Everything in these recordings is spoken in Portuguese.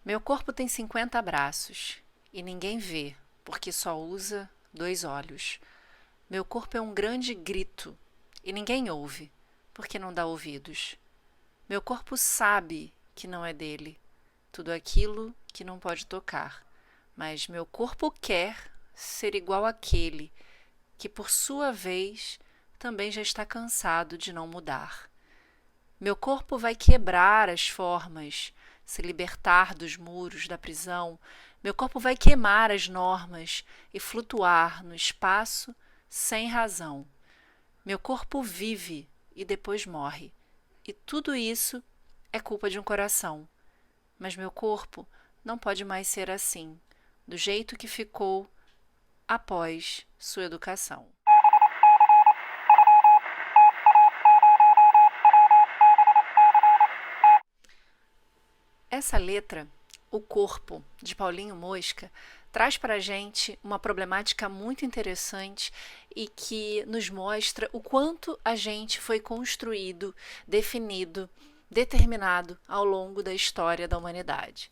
Meu corpo tem 50 braços e ninguém vê, porque só usa 2 olhos. Meu corpo é um grande grito e ninguém ouve, porque não dá ouvidos. Meu corpo sabe que não é dele, tudo aquilo que não pode tocar, mas meu corpo quer ser igual àquele que, por sua vez, também já está cansado de não mudar. Meu corpo vai quebrar as formas, se libertar dos muros da prisão. Meu corpo vai queimar as normas e flutuar no espaço sem razão. Meu corpo vive e depois morre. E tudo isso é culpa de um coração. Mas meu corpo não pode mais ser assim, do jeito que ficou após sua educação. Essa letra, O Corpo, de Paulinho Mosca, traz para a gente uma problemática muito interessante e que nos mostra o quanto a gente foi construído, definido, determinado ao longo da história da humanidade.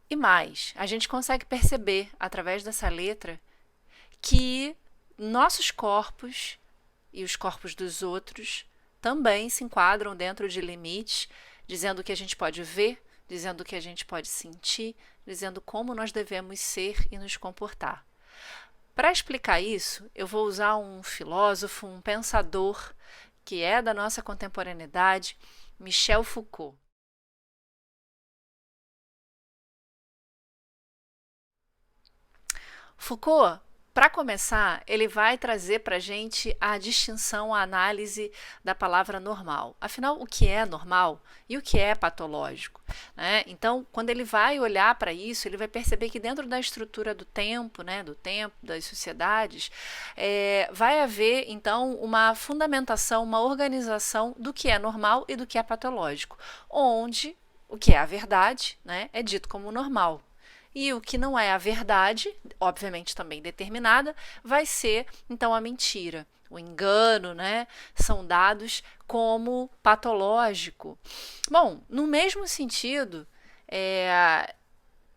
E mais, a gente consegue perceber, através dessa letra, que nossos corpos e os corpos dos outros também se enquadram dentro de limites, dizendo o que a gente pode ver, dizendo o que a gente pode sentir, dizendo como nós devemos ser e nos comportar. Para explicar isso, eu vou usar um filósofo, um pensador que é da nossa contemporaneidade, Michel Foucault. Foucault, para começar, ele vai trazer para a gente a distinção, a análise da palavra normal. Afinal, o que é normal e o que é patológico? Né? Então, quando ele vai olhar para isso, ele vai perceber que dentro da estrutura do tempo, das sociedades, vai haver, então, uma fundamentação, uma organização do que é normal e do que é patológico, onde o que é a verdade, né, é dito como normal. E o que não é a verdade, obviamente também determinada, vai ser então a mentira. O engano, né, são dados como patológico. Bom, no mesmo sentido,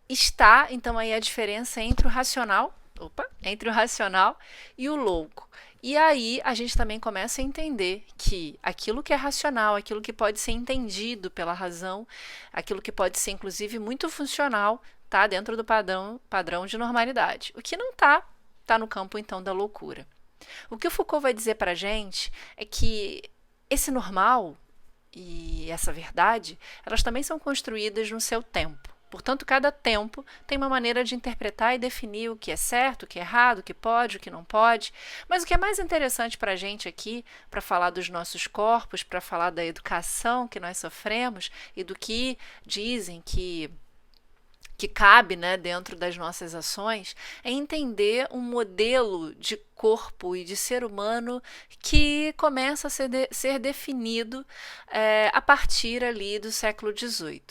está então aí a diferença entre o racional e o louco. E aí a gente também começa a entender que aquilo que é racional, aquilo que pode ser entendido pela razão, aquilo que pode ser inclusive muito funcional, está dentro do padrão de normalidade. O que não está no campo então da loucura. O que o Foucault vai dizer para a gente é que esse normal e essa verdade, elas também são construídas no seu tempo. Portanto, cada tempo tem uma maneira de interpretar e definir o que é certo, o que é errado, o que pode, o que não pode. Mas o que é mais interessante para a gente aqui, para falar dos nossos corpos, para falar da educação que nós sofremos e do que dizem que cabe, né, dentro das nossas ações, é entender um modelo de corpo e de ser humano que começa a ser definido a partir ali do século XVIII.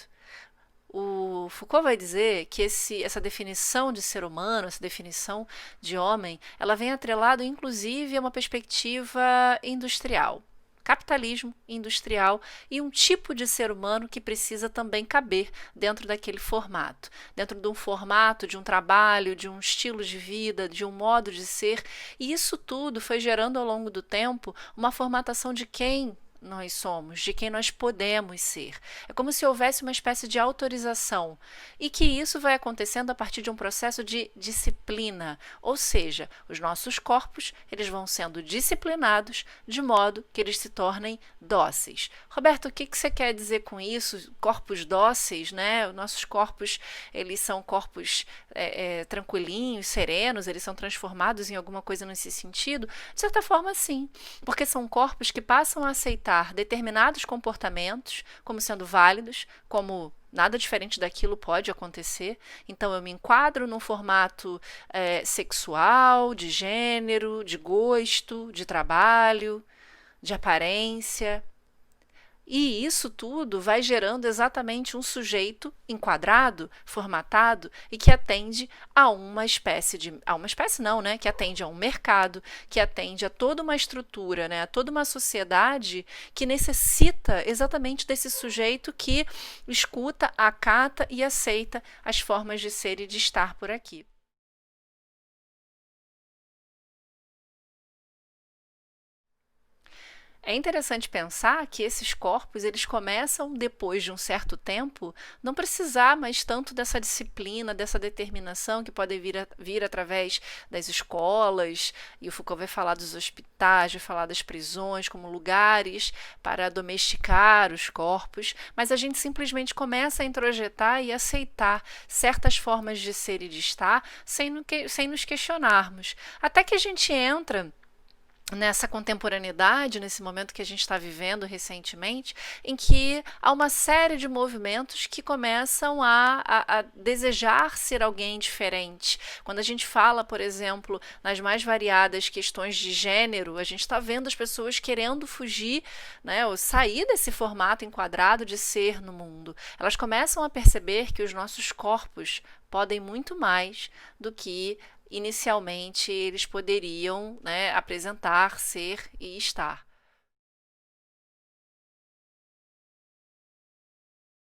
O Foucault vai dizer que essa definição de ser humano, essa definição de homem, ela vem atrelado inclusive a uma perspectiva industrial. Capitalismo industrial e um tipo de ser humano que precisa também caber dentro daquele formato, dentro de um formato, de um trabalho, de um estilo de vida, de um modo de ser. E isso tudo foi gerando ao longo do tempo uma formatação de quem nós somos, de quem nós podemos ser. É como se houvesse uma espécie de autorização e que isso vai acontecendo a partir de um processo de disciplina, ou seja, os nossos corpos eles vão sendo disciplinados de modo que eles se tornem dóceis. Roberto, o que você quer dizer com isso? Corpos dóceis, né? Os nossos corpos eles são corpos tranquilinhos, serenos, eles são transformados em alguma coisa nesse sentido? De certa forma, sim, porque são corpos que passam a aceitar determinados comportamentos como sendo válidos, como nada diferente daquilo pode acontecer. Então eu me enquadro num formato sexual, de gênero, de gosto, de trabalho, de aparência. E isso tudo vai gerando exatamente um sujeito enquadrado, formatado e que atende a uma espécie de. A uma espécie não, né? Que atende a um mercado, que atende a toda uma estrutura, né? A toda uma sociedade que necessita exatamente desse sujeito que escuta, acata e aceita as formas de ser e de estar por aqui. É interessante pensar que esses corpos eles começam depois de um certo tempo não precisar mais tanto dessa disciplina, dessa determinação que pode vir através das escolas, e o Foucault vai falar dos hospitais, vai falar das prisões como lugares para domesticar os corpos, mas a gente simplesmente começa a introjetar e aceitar certas formas de ser e de estar sem nos questionarmos. Até que a gente entra nessa contemporaneidade, nesse momento que a gente está vivendo recentemente, em que há uma série de movimentos que começam a desejar ser alguém diferente. Quando a gente fala, por exemplo, nas mais variadas questões de gênero, a gente está vendo as pessoas querendo fugir, né, ou sair desse formato enquadrado de ser no mundo. Elas começam a perceber que os nossos corpos podem muito mais do que inicialmente eles poderiam, né, apresentar, ser e estar.